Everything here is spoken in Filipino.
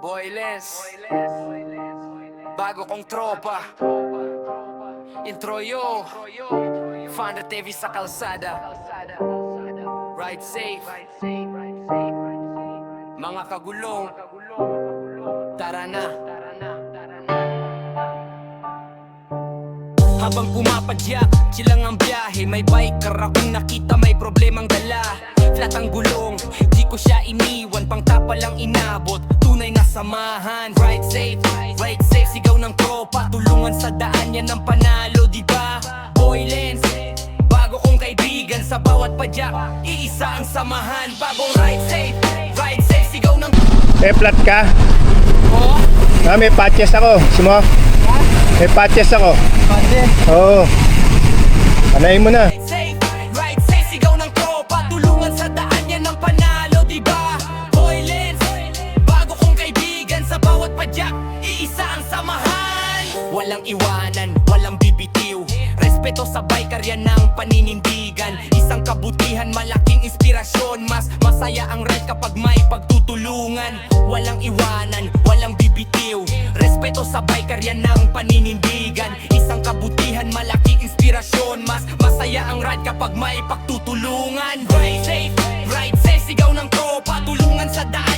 Boyless, bago kong tropa. Intro yo, Founder TV sa kalsada. Ride safe, mga kagulong. Tara na. Habang pumapadyak, silang ang biyahe. May biker akong nakita, may problemang dala. Flat ang gulong, di ko siya iniwan. Pangtapa lang inabot, tunay na samahan. Ride safe, sigaw ng tropa. Tulungan sa daan, yan ang panalo, diba? Boylens, bago kong kaibigan. Sa bawat padyak, iisa ang samahan. Bagong ride safe, sigaw ng... Flat ka? Oh? May patches ako. Simo? May patches ako. Oo. Panayin mo na. Ride safe, sigaw ng tropa. Tulungan sa daan, yan ang panalo, diba? Boylens, bago kong kaibigan. Sa bawat padyak, iisa ang samahan. Walang iwanan, walang bibitiw. Respeto sa biker, yan ang paninindigan. Isang kabutihan, malaking inspirasyon. Mas masaya ang ride kapag may pagtutulungan. Walang iwanan, walang bibitiw. Respeto sa biker, yan ang paninindigan. Isang kabutihan, malaking inspirasyon. Mas masaya ang ride kapag may pagtutulungan. Ride safe, sigaw ng tropa. Tulungan sa daan,